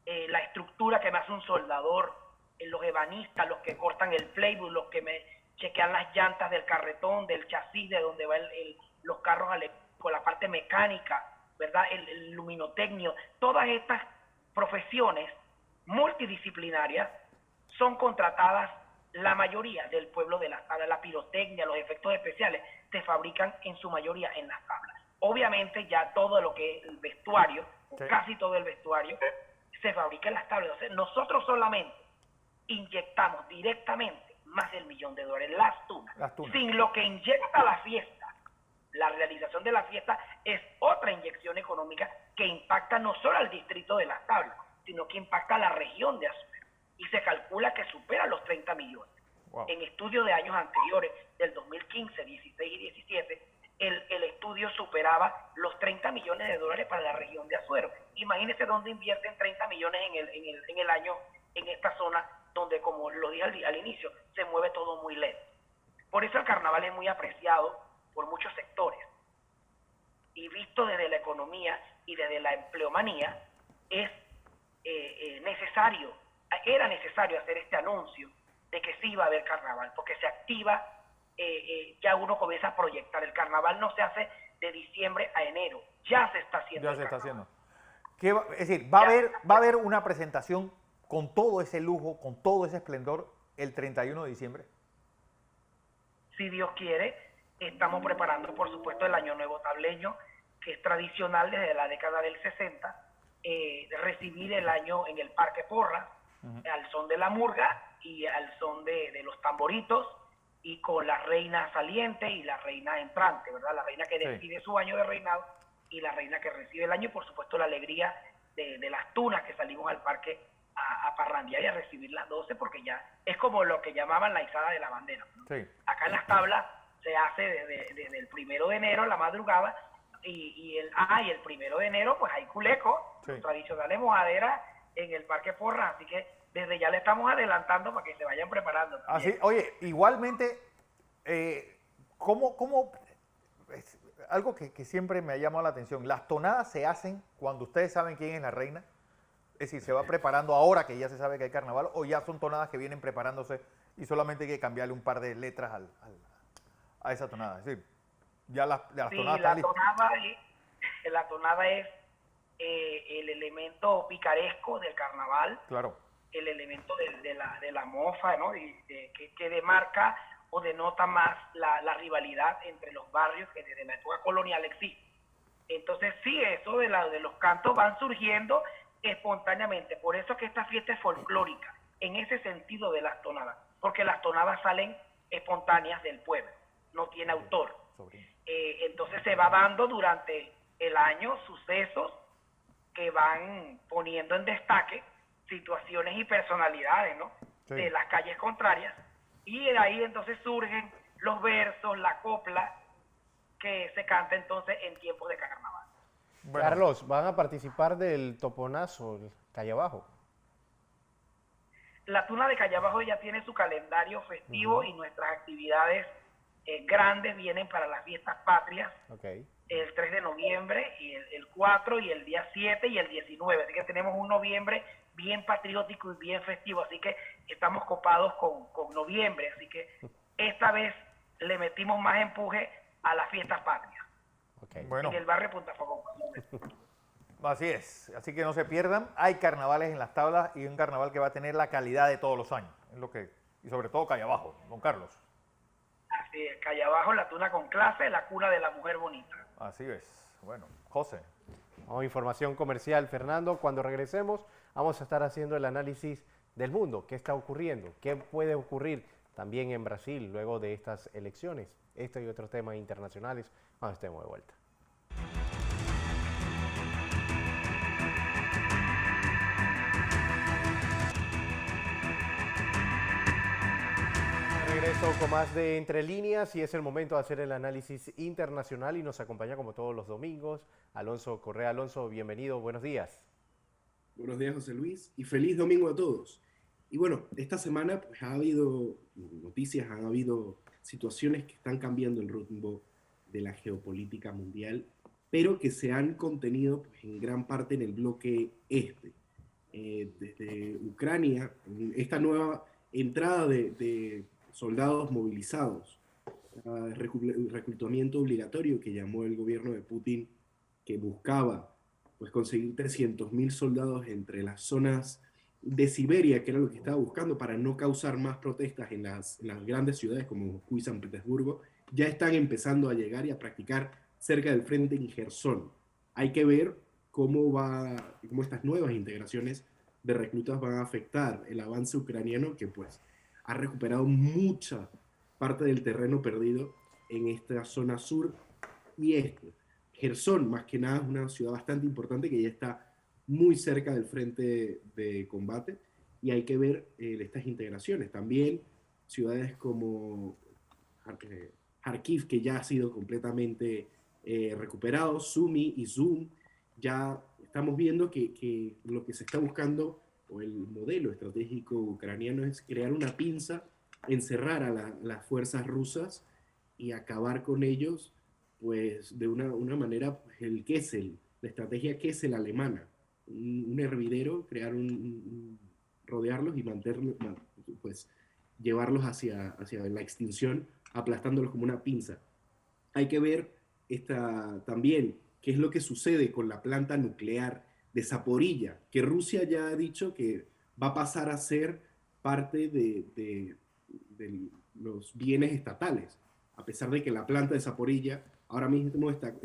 la estructura que me hace un soldador, los ebanistas, los que cortan el playwood, los que me chequean las llantas del carretón, del chasis, de donde van los carros con la parte mecánica, ¿verdad? El luminotecnio. Todas estas profesiones multidisciplinarias son contratadas, la mayoría del pueblo de las tablas. La pirotecnia, los efectos especiales se fabrican en su mayoría en las tablas. Obviamente ya todo lo que es el vestuario, casi todo el vestuario, se fabrica en las tablas. Entonces nosotros solamente inyectamos directamente más del $1.000.000, las tunas, sin lo que inyecta la fiesta. La realización de la fiesta es otra inyección económica que impacta no solo al distrito de Las Tablas, sino que impacta a la región de Azuero, y se calcula que supera los 30 millones. Wow. En estudios de años anteriores, del 2015, 16 y 17, el estudio superaba los $30 millones para la región de Azuero. Imagínense dónde invierten 30 millones en el año en esta zona donde, como lo dije al inicio, se mueve todo muy lento. Por eso el carnaval es muy apreciado por muchos sectores. y visto desde la economía y desde la empleomanía, es era necesario hacer este anuncio de que sí iba a haber carnaval, porque se activa, ya uno comienza a proyectar. El carnaval no se hace de diciembre a enero, ya se está haciendo. Ya se está haciendo. Es decir, va a haber una presentación con todo ese lujo, con todo ese esplendor, el 31 de diciembre. Si Dios quiere, estamos preparando, por supuesto, el Año Nuevo Tableño, que es tradicional desde la década del 60, recibir el año en el Parque Porras, al son de la murga y al son de los tamboritos, y con la reina saliente y la reina entrante, ¿verdad? La reina que decide su año de reinado y la reina que recibe el año, y por supuesto la alegría de las tunas que salimos al parque a parrandear y a recibir las 12, porque ya es como lo que llamaban la izada de la bandera, ¿no? Sí. Acá en las tablas se hace desde el 1 de enero, la madrugada, y el 1 de enero pues hay culeco, tradicionales mojaderas en el Parque Porras, así que desde ya le estamos adelantando para que se vayan preparando. Así, oye, igualmente, ¿cómo algo que siempre me ha llamado la atención, las tonadas se hacen cuando ustedes saben quién es la reina? Es decir, ¿se va preparando ahora que ya se sabe que hay carnaval, o ya son tonadas que vienen preparándose y solamente hay que cambiarle un par de letras a esa tonada? Es decir, ya las tonadas están listas. La tonada es el elemento picaresco del carnaval, claro, el elemento de la mofa, ¿no? Que demarca o denota más la rivalidad entre los barrios que desde la época colonial existe. Entonces sí, eso de los cantos van surgiendo espontáneamente, por eso es que esta fiesta es folclórica, en ese sentido de las tonadas, porque las tonadas salen espontáneas del pueblo, no tiene autor. Entonces se va dando durante el año sucesos que van poniendo en destaque situaciones y personalidades, ¿no? De las calles contrarias, y de ahí entonces surgen los versos, la copla, que se canta entonces en tiempos de carnaval. Bueno. Carlos, ¿van a participar del toponazo, el Calle Abajo? La tuna de Calle Abajo ya tiene su calendario festivo, y nuestras actividades grandes vienen para las fiestas patrias, el 3 de noviembre, y el 4, y el día 7 y el 19. Así que tenemos un noviembre bien patriótico y bien festivo, así que estamos copados con noviembre. Así que esta vez le metimos más empuje a las fiestas patrias. Bueno. En el barrio Punta Fogón. Así es, así que no se pierdan. Hay carnavales en las tablas, y un carnaval que va a tener la calidad de todos los años. Y sobre todo Calle Abajo, don Carlos. Así es, Calle Abajo, la tuna con clase, la cuna de la mujer bonita. Así es. Bueno, José. Información comercial, Fernando. Cuando regresemos vamos a estar haciendo el análisis del mundo. ¿Qué está ocurriendo? ¿Qué puede ocurrir también en Brasil luego de estas elecciones? Este y otros temas internacionales cuando estemos de vuelta. Regreso con más de Entre Líneas, y es el momento de hacer el análisis internacional, y nos acompaña como todos los domingos Alonso Correa. Alonso, bienvenido, buenos días. Buenos días, José Luis, y feliz domingo a todos. Y bueno, esta semana pues, ha habido noticias, han habido situaciones que están cambiando el rumbo de la geopolítica mundial, pero que se han contenido pues, en gran parte en el bloque este. Desde Ucrania, esta nueva entrada de soldados movilizados, reclutamiento obligatorio que llamó el gobierno de Putin, que buscaba pues, conseguir 300.000 soldados entre las zonas de Siberia, que era lo que estaba buscando para no causar más protestas en las grandes ciudades como Moscú y San Petersburgo, ya están empezando a llegar y a practicar cerca del frente en Jersón. Hay que ver cómo estas nuevas integraciones de reclutas van a afectar el avance ucraniano, que pues ha recuperado mucha parte del terreno perdido en esta zona sur y este. Jersón, más que nada, es una ciudad bastante importante que ya está muy cerca del frente de combate, y hay que ver estas integraciones. También ciudades como Kharkiv, que ya ha sido completamente recuperado, Sumy y Zum, ya estamos viendo que lo que se está buscando, o el modelo estratégico ucraniano, es crear una pinza, encerrar a las fuerzas rusas y acabar con ellos pues de una manera, pues, el Kessel, la estrategia Kessel alemana, un hervidero, crear rodearlos y pues llevarlos hacia la extinción, aplastándolos como una pinza. Hay que ver también qué es lo que sucede con la planta nuclear de Zaporilla, que Rusia ya ha dicho que va a pasar a ser parte de los bienes estatales, a pesar de que la planta de Zaporilla ahora mismo está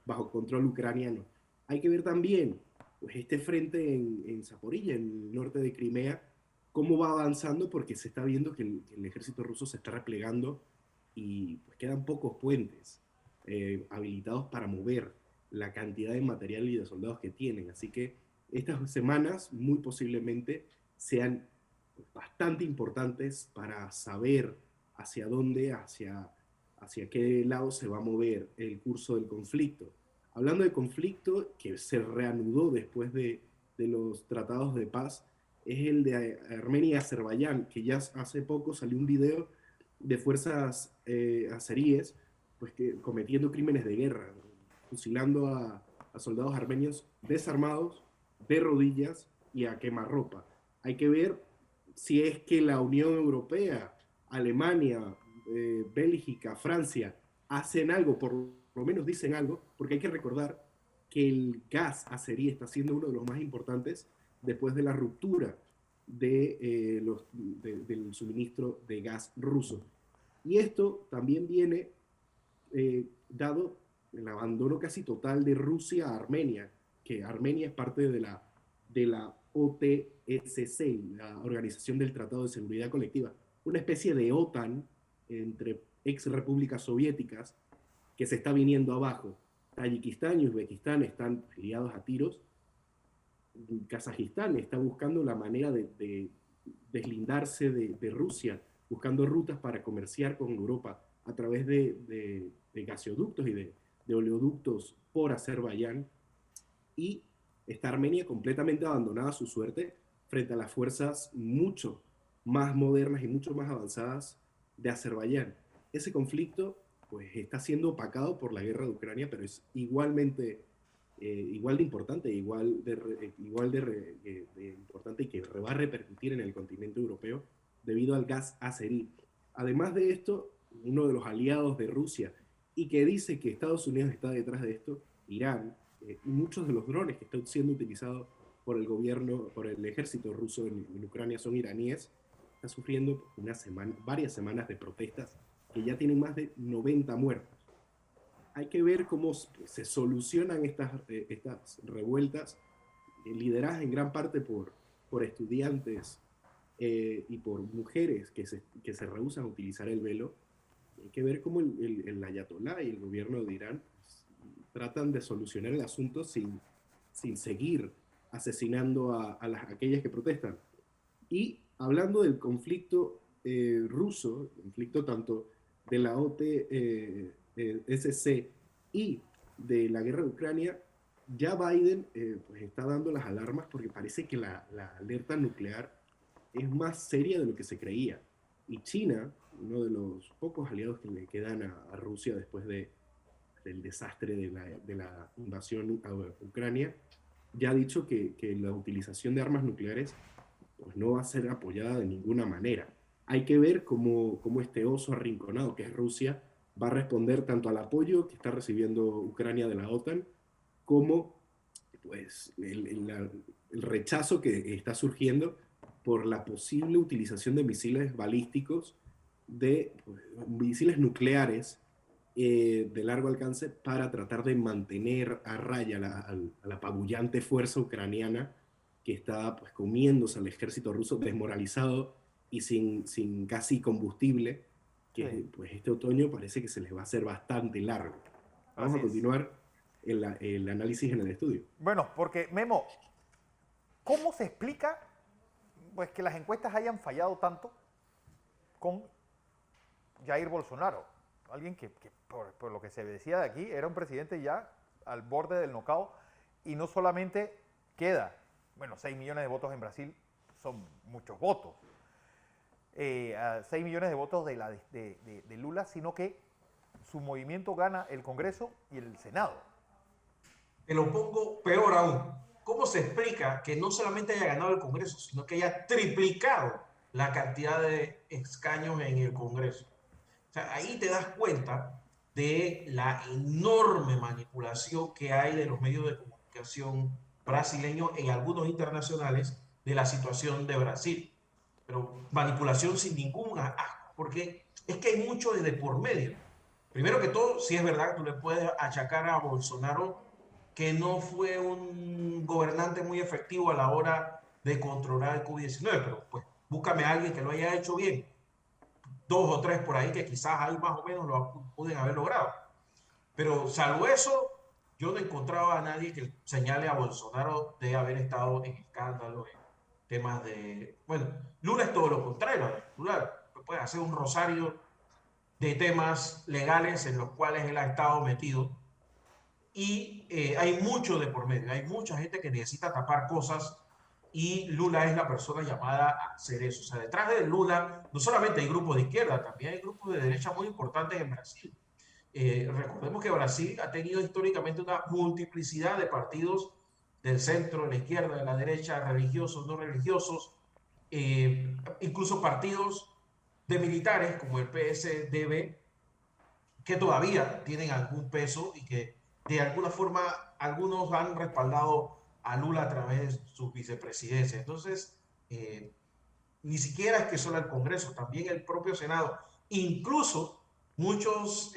bajo control ucraniano. Hay que ver también pues, este frente en Zaporilla, en el norte de Crimea, cómo va avanzando, porque se está viendo que el ejército ruso se está replegando y pues quedan pocos puentes habilitados para mover la cantidad de material y de soldados que tienen. Así que estas semanas muy posiblemente sean bastante importantes para saber hacia dónde, hacia qué lado se va a mover el curso del conflicto. Hablando de conflicto que se reanudó después de los tratados de paz, es el de Armenia y Azerbaiyán, que ya hace poco salió un video de fuerzas azeríes pues, cometiendo crímenes de guerra, fusilando a soldados armenios desarmados, de rodillas y a quemarropa. Hay que ver si es que la Unión Europea, Alemania, Bélgica, Francia, hacen algo, por lo menos dicen algo, porque hay que recordar que el gas azerí está siendo uno de los más importantes después de la ruptura del suministro de gas ruso. Y esto también viene dado el abandono casi total de Rusia a Armenia, que Armenia es parte de la OTSC, la Organización del Tratado de Seguridad Colectiva, una especie de OTAN entre ex repúblicas soviéticas que se está viniendo abajo. Tayikistán y Uzbekistán están liados a tiros. Kazajistán está buscando la manera de deslindarse de Rusia, buscando rutas para comerciar con Europa a través de gasoductos y de oleoductos por Azerbaiyán. Y está Armenia completamente abandonada a su suerte frente a las fuerzas mucho más modernas y mucho más avanzadas de Azerbaiyán. Ese conflicto pues, está siendo opacado por la guerra de Ucrania, pero es igual de importante, igual de importante y que va a repercutir en el continente europeo debido al gas azerí. Además de esto, uno de los aliados de Rusia y que dice que Estados Unidos está detrás de esto, Irán, muchos de los drones que están siendo utilizados por el gobierno, por el ejército ruso en Ucrania son iraníes, está sufriendo varias semanas de protestas que ya tienen más de 90 muertos. Hay que ver cómo se solucionan estas revueltas, lideradas en gran parte por estudiantes y por mujeres que se rehúsan a utilizar el velo. Hay que ver cómo el ayatolá y el gobierno de Irán tratan de solucionar el asunto sin seguir asesinando a aquellas que protestan. Y hablando del conflicto ruso, conflicto tanto de la OTSC y de la guerra de Ucrania, ya Biden pues está dando las alarmas porque parece que la alerta nuclear es más seria de lo que se creía. Y China, uno de los pocos aliados que le quedan a Rusia después del desastre de la invasión a Ucrania, ya ha dicho que la utilización de armas nucleares pues, no va a ser apoyada de ninguna manera. Hay que ver cómo este oso arrinconado que es Rusia va a responder tanto al apoyo que está recibiendo Ucrania de la OTAN como pues, el rechazo que está surgiendo por la posible utilización de misiles balísticos, misiles nucleares de largo alcance para tratar de mantener a raya a la apabullante fuerza ucraniana que está pues, comiéndose al ejército ruso desmoralizado y sin casi combustible, que sí. Pues este otoño parece que se les va a hacer bastante largo. Vamos a continuar el análisis en el estudio. Bueno, porque Memo, ¿cómo se explica pues, que las encuestas hayan fallado tanto con Jair Bolsonaro? Alguien que por lo que se decía de aquí, era un presidente ya al borde del knockout y no solamente queda, 6 millones de votos en Brasil son muchos votos, 6 millones de votos de Lula, sino que su movimiento gana el Congreso y el Senado. Te lo pongo peor aún. ¿Cómo se explica que no solamente haya ganado el Congreso, sino que haya triplicado la cantidad de escaños en el Congreso? O sea, ahí te das cuenta de la enorme manipulación que hay de los medios de comunicación brasileños en algunos internacionales de la situación de Brasil. Pero manipulación sin ningún asco, porque es que hay mucho de por medio. Primero que todo, sí es verdad que tú le puedes achacar a Bolsonaro que no fue un gobernante muy efectivo a la hora de controlar el COVID-19, pero pues búscame a alguien que lo haya hecho bien. 2 o 3 por ahí que quizás ahí más o menos lo pueden haber logrado. Pero salvo eso, yo no encontraba a nadie que señale a Bolsonaro de haber estado en escándalos, en temas de... Bueno, Lula es todo lo contrario. Lula puede hacer un rosario de temas legales en los cuales él ha estado metido. Y hay mucho de por medio, hay mucha gente que necesita tapar cosas y Lula es la persona llamada a hacer eso. O sea, detrás de Lula no solamente hay grupos de izquierda, también hay grupos de derecha muy importantes en Brasil. Recordemos que Brasil ha tenido históricamente una multiplicidad de partidos del centro, de la izquierda, de la derecha, religiosos, no religiosos, incluso partidos de militares como el PSDB, que todavía tienen algún peso y que de alguna forma algunos han respaldado a Lula a través de sus vicepresidencias. Entonces, ni siquiera es que solo el Congreso, también el propio Senado, incluso muchos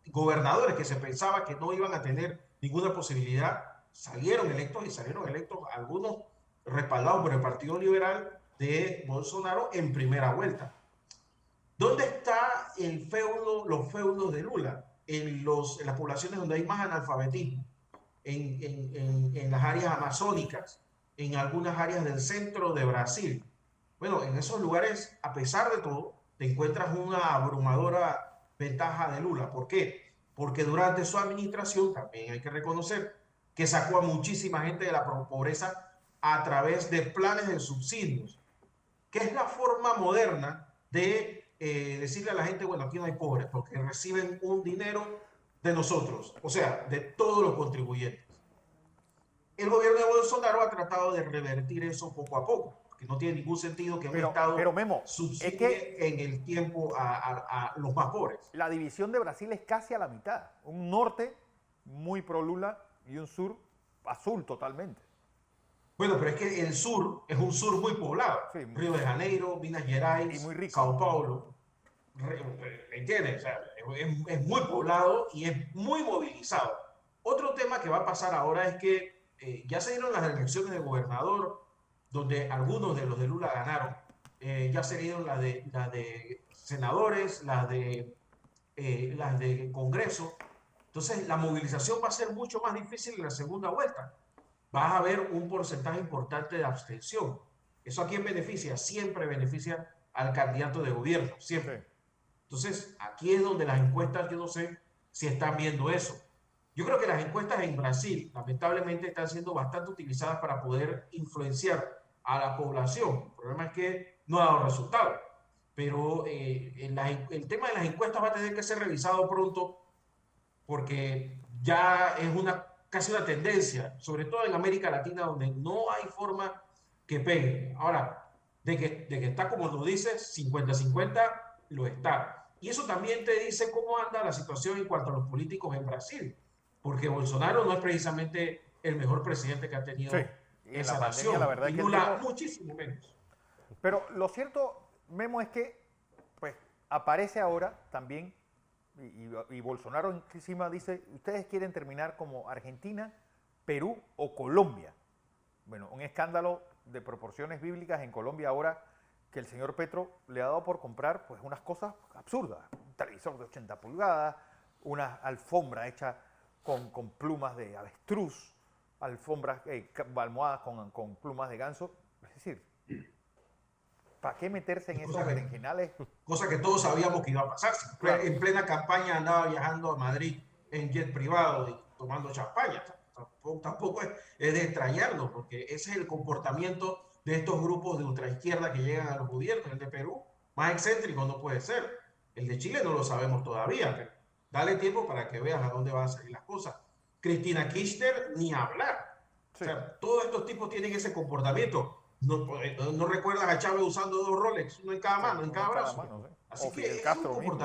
gobernadores que se pensaba que no iban a tener ninguna posibilidad, salieron electos y salieron electos algunos respaldados por el Partido Liberal de Bolsonaro en primera vuelta. ¿Dónde está el feudo, los feudos de Lula? En las poblaciones donde hay más analfabetismo, en las áreas amazónicas, en algunas áreas del centro de Brasil. Bueno, en esos lugares, a pesar de todo, te encuentras una abrumadora ventaja de Lula. ¿Por qué? Porque durante su administración, también hay que reconocer, que sacó a muchísima gente de la pobreza a través de planes de subsidios, que es la forma moderna de decirle a la gente, bueno, aquí no hay pobres, porque reciben un dinero de nosotros, o sea, de todos los contribuyentes. El gobierno de Bolsonaro ha tratado de revertir eso poco a poco, porque no tiene ningún sentido que un Estado Memo, subsidie es que en el tiempo a los más pobres. La división de Brasil es casi a la mitad. Un norte muy pro Lula y un sur azul totalmente. Bueno, pero es que el sur es un sur muy poblado. Sí, Río de Janeiro, Minas Gerais, Sao Paulo. ¿Entiendes? O sea, es muy poblado y es muy movilizado. Otro tema que va a pasar ahora es que ya se dieron las elecciones de gobernador, donde algunos de los de Lula ganaron. Ya se dieron las de senadores, las de Congreso. Entonces, la movilización va a ser mucho más difícil en la segunda vuelta. Vas a ver un porcentaje importante de abstención. ¿Eso a quién beneficia? Siempre beneficia al candidato de gobierno, siempre. Sí. Entonces, aquí es donde las encuestas, yo no sé si están viendo eso. Yo creo que las encuestas en Brasil, lamentablemente, están siendo bastante utilizadas para poder influenciar a la población. El problema es que no ha dado resultado. Pero el tema de las encuestas va a tener que ser revisado pronto porque ya es casi una tendencia, sobre todo en América Latina, donde no hay forma que pegue. Ahora, de que está como lo dices, 50-50, lo está. Y eso también te dice cómo anda la situación en cuanto a los políticos en Brasil, porque Bolsonaro no es precisamente el mejor presidente que ha tenido esa nación. La verdad, y Lula muchísimo menos. Pero lo cierto, Memo, es que pues aparece ahora también, y Bolsonaro encima dice, ustedes quieren terminar como Argentina, Perú o Colombia. Bueno, un escándalo de proporciones bíblicas en Colombia ahora, que el señor Petro le ha dado por comprar pues unas cosas absurdas. Un televisor de 80 pulgadas, una alfombra hecha con plumas de avestruz, alfombras, almohadas con plumas de ganso. Es decir, ¿para qué meterse en esos berenjenales? Cosa que todos sabíamos que iba a pasar. Claro. En plena campaña andaba viajando a Madrid en jet privado y tomando champaña. Tampoco es de extrañarnos, porque ese es el comportamiento de estos grupos de ultraizquierda que llegan a los gobiernos. El de Perú, más excéntrico no puede ser. El de Chile no lo sabemos todavía, pero dale tiempo para que veas a dónde van a salir las cosas. Cristina Kirchner, ni hablar. Sí. O sea, todos estos tipos tienen ese comportamiento. No recuerdas a Chávez usando 2 Rolex, uno en cada mano, en cada brazo. mano, sí. Así O que Fidel es Castro un mismo.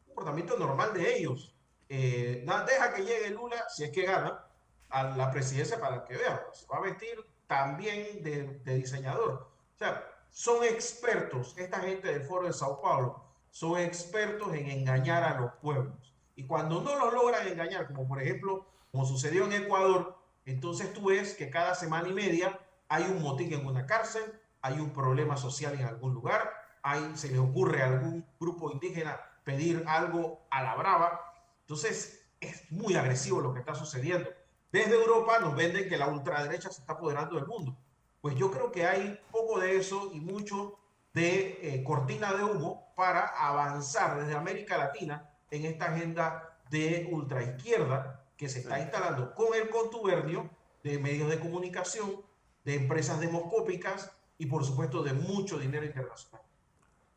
comportamiento normal de ellos. Deja que llegue Lula, si es que gana, a la presidencia para que vean. Se va a vestir también de diseñador. O sea, son expertos, esta gente del Foro de Sao Paulo, son expertos en engañar a los pueblos. Y cuando no los logran engañar, como por ejemplo, como sucedió en Ecuador, entonces tú ves que cada semana y media hay un motín en una cárcel, hay un problema social en algún lugar, se le ocurre a algún grupo indígena pedir algo a la brava. Entonces es muy agresivo lo que está sucediendo. Desde Europa nos venden que la ultraderecha se está apoderando del mundo. Pues yo creo que hay poco de eso y mucho de cortina de humo para avanzar desde América Latina en esta agenda de ultraizquierda que se está instalando con el contubernio de medios de comunicación, de empresas demoscópicas y por supuesto de mucho dinero internacional.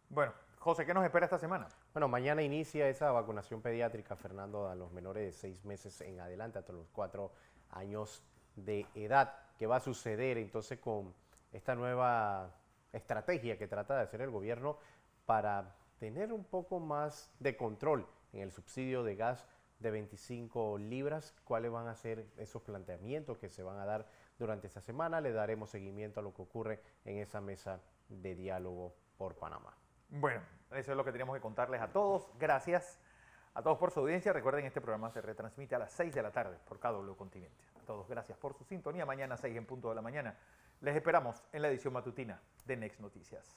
Bueno, José, ¿qué nos espera esta semana? Bueno, mañana inicia esa vacunación pediátrica, Fernando, a los menores de 6 meses en adelante, hasta los 4 años de edad. ¿Qué va a suceder entonces con esta nueva estrategia que trata de hacer el gobierno para tener un poco más de control en el subsidio de gas de 25 libras? ¿Cuáles van a ser esos planteamientos que se van a dar durante esta semana? Le daremos seguimiento a lo que ocurre en esa mesa de diálogo por Panamá. Bueno, eso es lo que teníamos que contarles a todos. Gracias a todos por su audiencia. Recuerden, este programa se retransmite a las 6 de la tarde por KW Continente. A todos, gracias por su sintonía. Mañana 6 en punto de la mañana. Les esperamos en la edición matutina de Next Noticias.